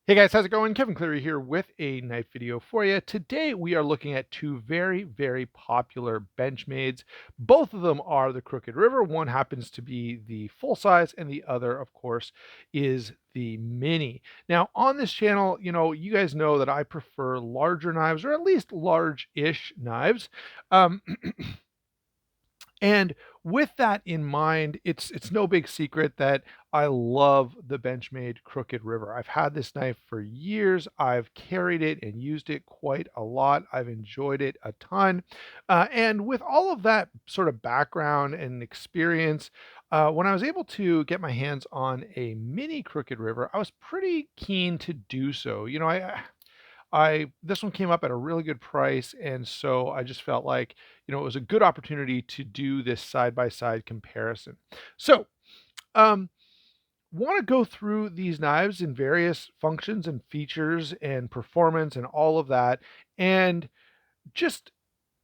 Hey guys, how's it going? Kevin Cleary here with a knife video for you. Today we are looking at two very popular Benchmades. Both of them are the Crooked River. One happens to be the full size and the other, of course, is the mini. Now on this channel, you guys know that I prefer larger knives or at least large-ish knives. Um, And with that in mind, it's no big secret that I love the Benchmade Crooked River. I've had this knife for years. I've carried it and used it quite a lot. I've enjoyed it a ton. And with all of that sort of background and experience, when I was able to get my hands on a mini Crooked River, I was pretty keen to do so. I this one came up at a really good price, and so I just felt like, it was a good opportunity to do this side-by-side comparison. So, um, wanna go through these knives in various functions and features and performance and all of that, and just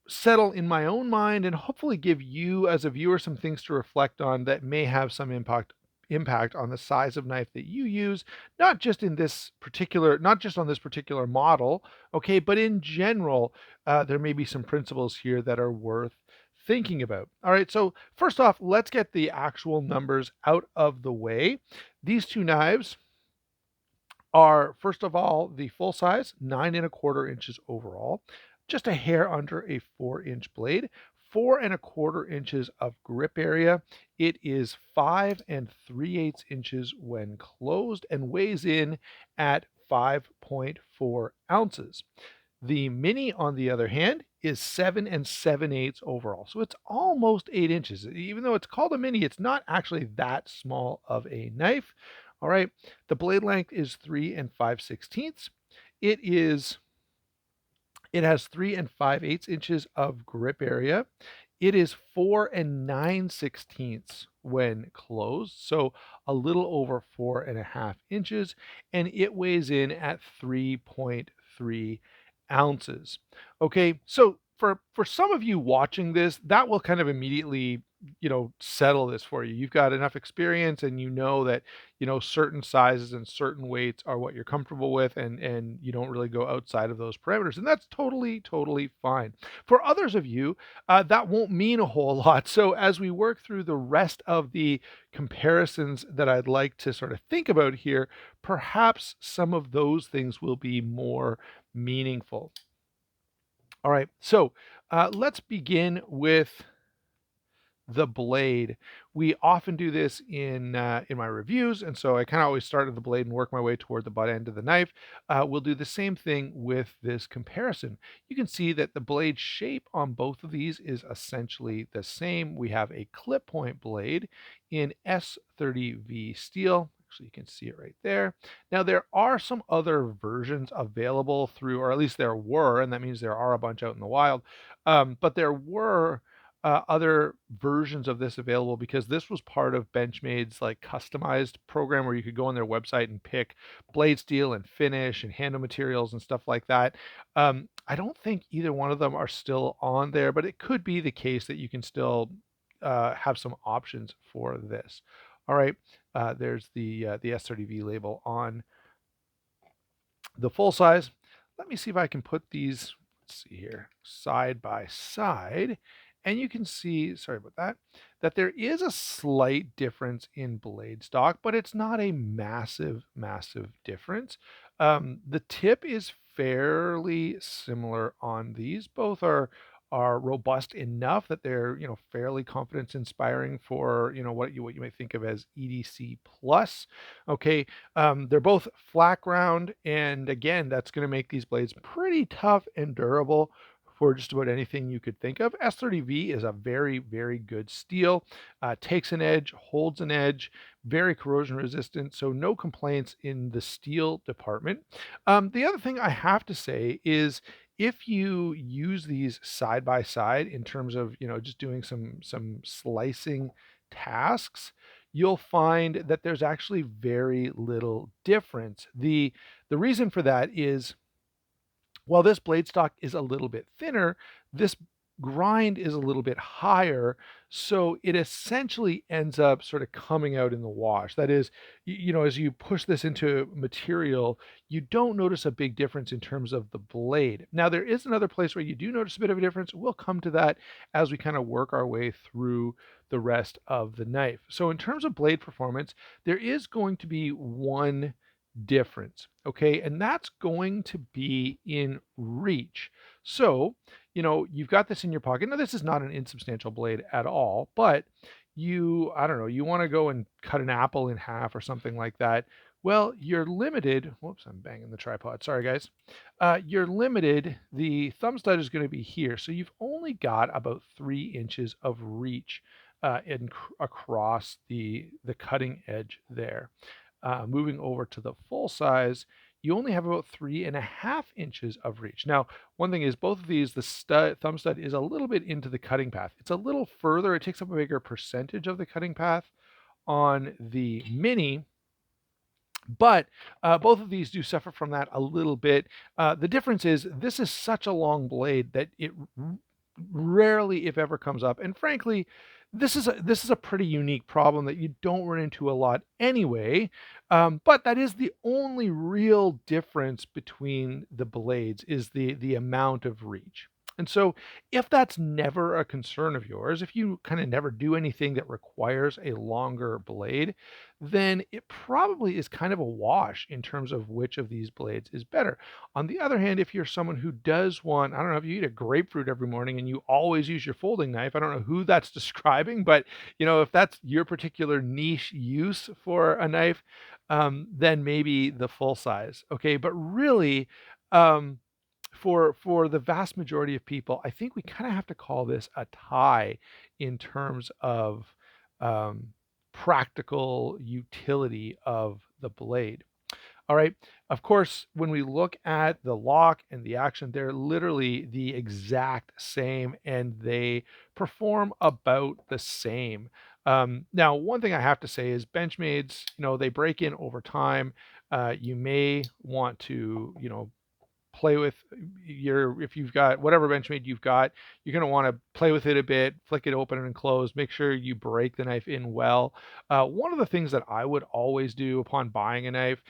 settle in my own mind and hopefully give you as a viewer some things to reflect on that may have some impact on the size of knife that you use, not just on this particular model, okay, but in general, there may be some principles here that are worth thinking about. All right, so first off, let's get the actual numbers out of the way. These two knives are, first of all, the full size, 9 1/4 inches overall, just a hair under a 4-inch blade, 4 1/4 inches of grip area. It is 5 3/8 inches when closed and weighs in at 5.4 ounces. The mini, on the other hand, is 7 7/8 overall. So it's almost 8 inches. Even though it's called a mini, it's not actually that small of a knife. All right. The blade length is 3 5/16. It is it has 3 5/8 inches of grip area. It is 4 9/16 when closed, so a little over 4.5 inches, and it weighs in at 3.3 ounces. Okay, so for some of you watching this, that will kind of immediately, settle this for you. You've got enough experience and you know that, certain sizes and certain weights are what you're comfortable with, and you don't really go outside of those parameters. And that's totally fine. For others of you, that won't mean a whole lot. So as we work through the rest of the comparisons that I'd like to sort of think about here, perhaps some of those things will be more meaningful. All right, so let's begin with the blade. We often do this in my reviews, and so I kind of always start at the blade and work my way toward the butt end of the knife. We'll do the same thing with this comparison. You can see that the blade shape on both of these is essentially the same. We have a clip point blade in S30V steel. Actually, you can see it right there. Now, there are some other versions available through, or at least there were, and that means there are a bunch out in the wild. But there were other versions of this available because this was part of Benchmade's like customized program where you could go on their website and pick blade steel and finish and handle materials and stuff like that. I don't think either one of them are still on there, but it could be the case that you can still have some options for this. All right, there's the S30V label on the full size. Let me see if I can put these, let's see here, side by side. And you can see, sorry about that, that there is a slight difference in blade stock, but it's not a massive difference. The tip is fairly similar on these. Both are robust enough that they're, fairly confidence inspiring for, what you might think of as EDC plus. Okay, they're both flat ground, and again, that's going to make these blades pretty tough and durable for just about anything you could think of. S30V is a very good steel, takes an edge, holds an edge, very corrosion resistant, so no complaints in the steel department. The other thing I have to say is if you use these side by side in terms of, just doing some slicing tasks, you'll find that there's actually very little difference. The reason for that is, while this blade stock is a little bit thinner, this grind is a little bit higher, so it essentially ends up sort of coming out in the wash. That is, as you push this into material, you don't notice a big difference in terms of the blade. Now, there is another place where you do notice a bit of a difference. We'll come to that as we kind of work our way through the rest of the knife. So in terms of blade performance, there is going to be one difference, okay? And that's going to be in reach. So, you've got this in your pocket. Now, this is not an insubstantial blade at all, but I don't know, you want to go and cut an apple in half or something like that. Well, you're limited. Whoops, I'm banging the tripod. Sorry, guys. You're limited. The thumb stud is going to be here. So you've only got about 3 inches of reach across the cutting edge there. Moving over to the full size, you only have about 3.5 inches of reach. Now, one thing is both of these, the thumb stud is a little bit into the cutting path. It's a little further. It takes up a bigger percentage of the cutting path on the Mini, but both of these do suffer from that a little bit. The difference is this is such a long blade that it rarely, if ever, comes up. And frankly, this is a pretty unique problem that you don't run into a lot anyway. But that is the only real difference between the blades is the amount of reach. And so if that's never a concern of yours, if you kind of never do anything that requires a longer blade, then it probably is kind of a wash in terms of which of these blades is better. On the other hand, if you're someone who does want, I don't know, if you eat a grapefruit every morning and you always use your folding knife, I don't know who that's describing, but if that's your particular niche use for a knife, then maybe the full size. Okay, but really, um, for the vast majority of people, I think we kind of have to call this a tie in terms of um, practical utility of the blade. All right. Of course, when we look at the lock and the action, they're literally the exact same and they perform about the same. Now, one thing I have to say is Benchmades, they break in over time. You may want to, play with if you've got whatever Benchmade you've got, you're going to want to play with it a bit, flick it open and close, make sure you break the knife in well. One of the things that I would always do upon buying a knife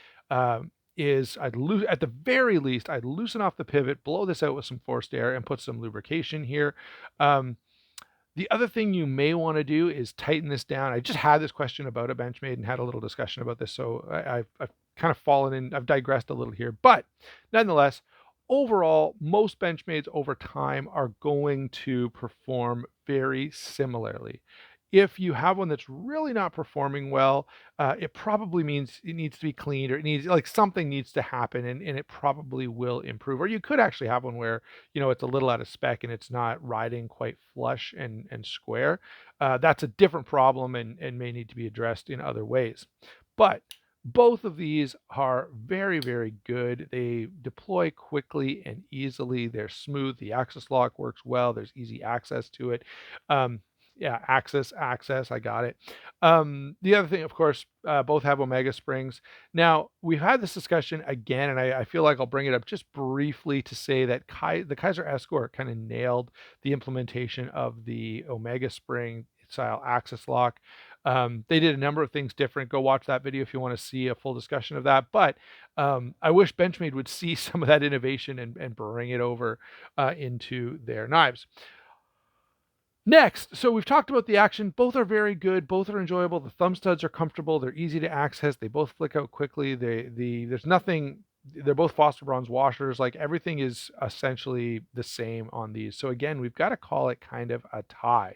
is at the very least, I'd loosen off the pivot, blow this out with some forced air and put some lubrication here. The other thing you may want to do is tighten this down. I just had this question about a Benchmade and had a little discussion about this, so I've kind of fallen in, I've digressed a little here, but nonetheless, overall, most Benchmades over time are going to perform very similarly. If you have one that's really not performing well, it probably means it needs to be cleaned or it needs like something needs to happen and it probably will improve. Or you could actually have one where, it's a little out of spec and it's not riding quite flush and square. That's a different problem and may need to be addressed in other ways. But both of these are very, very good. They deploy quickly and easily. They're smooth. The axis lock works well. There's easy access to it. Yeah, access, I got it. The other thing, of course, both have Omega springs. Now, we've had this discussion again, and I feel like I'll bring it up just briefly to say that the Kaiser Escort kind of nailed the implementation of the Omega spring style axis lock. They did a number of things different. Go watch that video if you want to see a full discussion of that. But I wish Benchmade would see some of that innovation and bring it over into their knives. Next, so we've talked about the action. Both are very good. Both are enjoyable. The thumb studs are comfortable. They're easy to access. They both flick out quickly. There's nothing. They're both phosphor bronze washers. Like everything is essentially the same on these. So again, we've got to call it kind of a tie.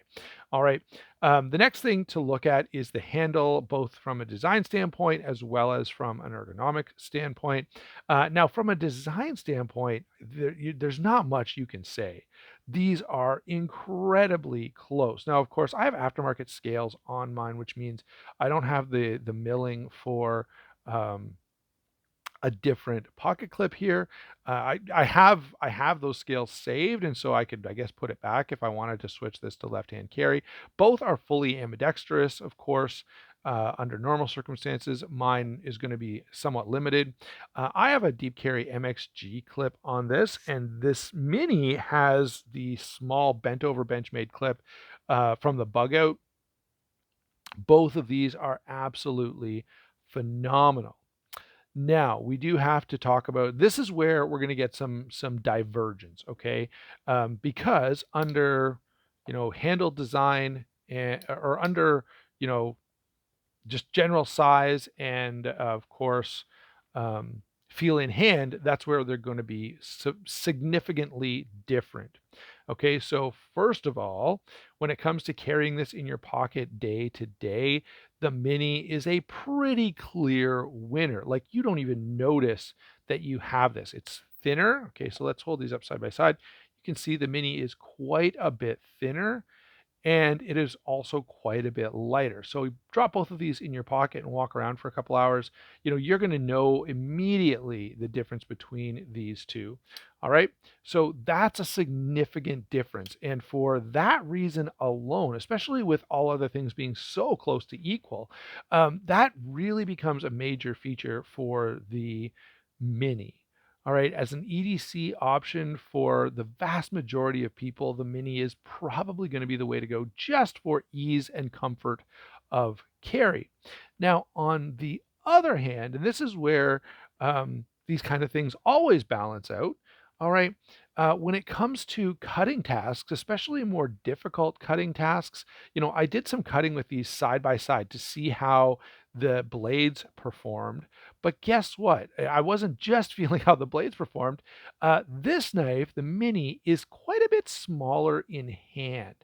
All right. The next thing to look at is the handle, both from a design standpoint as well as from an ergonomic standpoint. Now, from a design standpoint, there's not much you can say. These are incredibly close. Now, of course, I have aftermarket scales on mine, which means I don't have the milling for um, a different pocket clip here. I have those scales saved, and so I could, I guess, put it back if I wanted to switch this to left-hand carry. Both are fully ambidextrous, of course. under normal circumstances. Mine is going to be somewhat limited. I have a Deep Carry MXG clip on this, and this Mini has the small bent over Benchmade clip from the Bug Out. Both of these are absolutely phenomenal. Now, we do have to talk about this is where we're going to get some divergence, okay? Because under, handle design or under, you know, just general size and of course um, feel in hand, that's where they're going to be significantly different. Okay, so first of all, when it comes to carrying this in your pocket day to day, the Mini is a pretty clear winner. Like you don't even notice that you have this. It's thinner. Okay, so let's hold these up side by side. You can see the Mini is quite a bit thinner and it is also quite a bit lighter. So you drop both of these in your pocket and walk around for a couple hours, you're going to know immediately the difference between these two. All right. So that's a significant difference. And for that reason alone, especially with all other things being so close to equal, that really becomes a major feature for the Mini. All right, as an EDC option for the vast majority of people, the Mini is probably going to be the way to go just for ease and comfort of carry. Now, on the other hand, and this is where these kind of things always balance out, all right, when it comes to cutting tasks, especially more difficult cutting tasks, I did some cutting with these side by side to see how the blades performed. But guess what? I wasn't just feeling how the blades performed. This knife, the Mini, is quite a bit smaller in hand.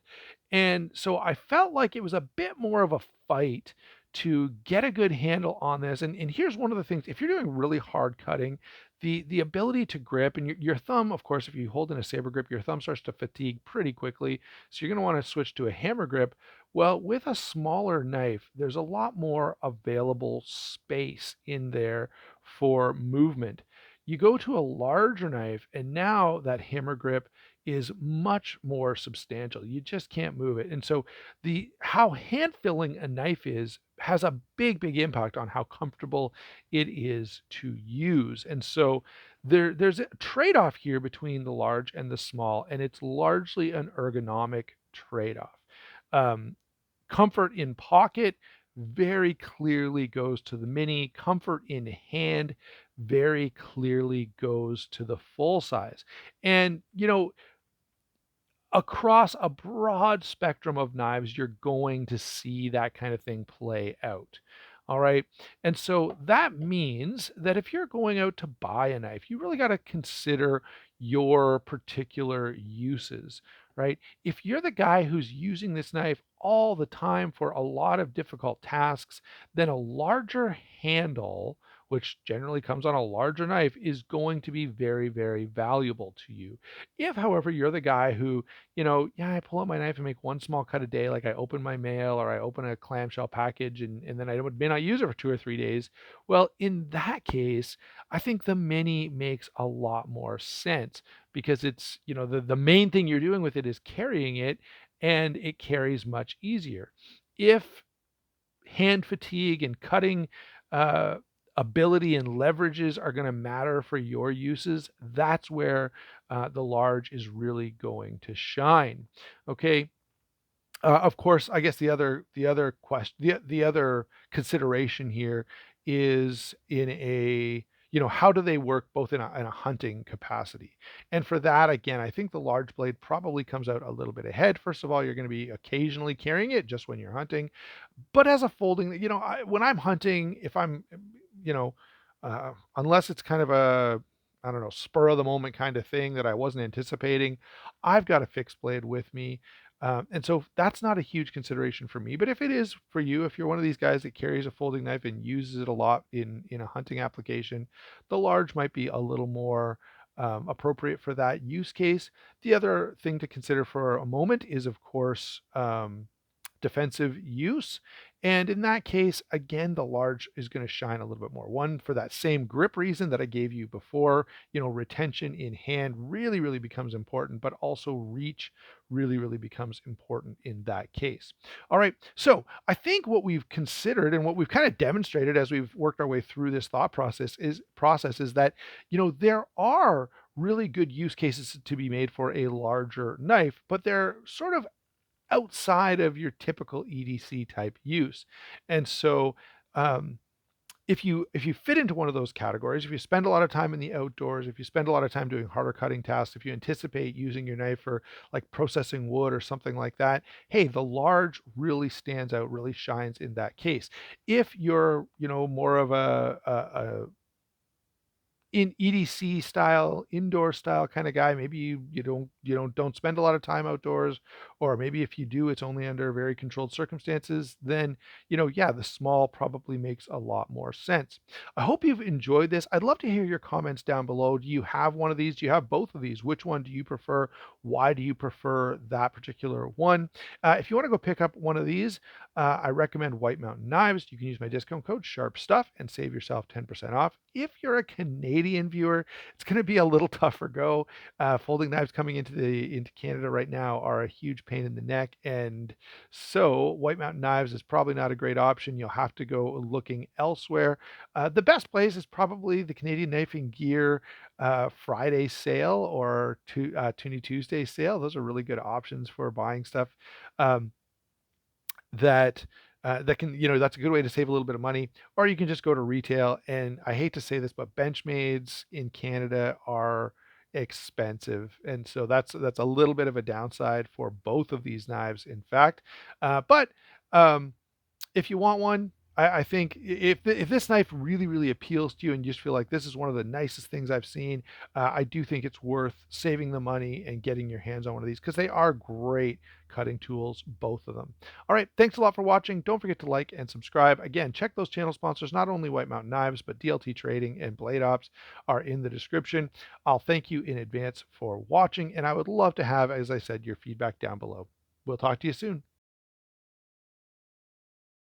And so I felt like it was a bit more of a fight to get a good handle on this. And here's one of the things, if you're doing really hard cutting, the ability to grip and your thumb, of course, if you hold in a saber grip, your thumb starts to fatigue pretty quickly. So you're going to want to switch to a hammer grip. Well, with a smaller knife, there's a lot more available space in there for movement. You go to a larger knife, and now that hammer grip is much more substantial. You just can't move it. And so the how hand filling a knife is has a big impact on how comfortable it is to use. And so there's a trade-off here between the large and the small, and it's largely an ergonomic trade-off. Um, Comfort in pocket very clearly goes to the Mini. Comfort in hand very clearly goes to the full size. And, across a broad spectrum of knives, you're going to see that kind of thing play out. All right. And so that means that if you're going out to buy a knife, you really got to consider your particular uses, right? If you're the guy who's using this knife all the time for a lot of difficult tasks, then a larger handle, which generally comes on a larger knife, is going to be very valuable to you. If, however, you're the guy who yeah, I pull out my knife and make one small cut a day, like I open my mail or I open a clamshell package and then I may not use it for 2 or 3 days. Well, in that case, I think the Mini makes a lot more sense because it's, the main thing you're doing with it is carrying it and it carries much easier. If hand fatigue and cutting uh, ability and leverages are going to matter for your uses, that's where the large is really going to shine. Okay. Of course, I guess the other question, the other consideration here is in a how do they work both in a hunting capacity? And for that, again, I think the large blade probably comes out a little bit ahead. First of all, you're going to be occasionally carrying it just when you're hunting, but as a folding, when I'm hunting, if I'm, you know, unless it's kind of a, I don't know, spur of the moment kind of thing that I wasn't anticipating, I've got a fixed blade with me. And so that's not a huge consideration for me. But if it is for you, if you're one of these guys that carries a folding knife and uses it a lot in a hunting application, the large might be a little more appropriate for that use case. The other thing to consider for a moment is, of course, defensive use. And in that case, again, the large is going to shine a little bit more. One, for that same grip reason that I gave you before, retention in hand really, really becomes important, but also reach really, really becomes important in that case. All right. So I think what we've considered and what we've kind of demonstrated as we've worked our way through this thought process is that, there are really good use cases to be made for a larger knife, but they're sort of outside of your typical EDC type use. And so, um, if you fit into one of those categories, if you spend a lot of time in the outdoors, if you spend a lot of time doing harder cutting tasks, if you anticipate using your knife for like processing wood or something like that, hey, the large really stands out, really shines in that case. If you're, more of a in EDC style, indoor style kind of guy, maybe you don't spend a lot of time outdoors, or maybe if you do, it's only under very controlled circumstances, then yeah, the small probably makes a lot more sense. I hope you've enjoyed this. I'd love to hear your comments down below. Do you have one of these? Do you have both of these? Which one do you prefer? Why do you prefer that particular one? If you want to go pick up one of these, I recommend White Mountain Knives. You can use my discount code Sharp Stuff and save yourself 10% off. If you're a Canadian viewer, it's going to be a little tougher go. Folding knives coming into Canada right now are a huge pain in the neck, and so White Mountain Knives is probably not a great option. You'll have to go looking elsewhere. The best place is probably the Canadian Knifing Gear Friday sale or Toonie Tuesday sale. Those are really good options for buying stuff. Um, that that can that's a good way to save a little bit of money, or you can just go to retail. And I hate to say this, but Benchmades in Canada are expensive, and so that's a little bit of a downside for both of these knives, in fact. But if you want one, I think if this knife really, really appeals to you and you just feel like this is one of the nicest things I've seen, I do think it's worth saving the money and getting your hands on one of these because they are great cutting tools, both of them. All right, thanks a lot for watching. Don't forget to like and subscribe. Again, check those channel sponsors. Not only White Mountain Knives, but DLT Trading and Blade Ops are in the description. I'll thank you in advance for watching, and I would love to have, as I said, your feedback down below. We'll talk to you soon.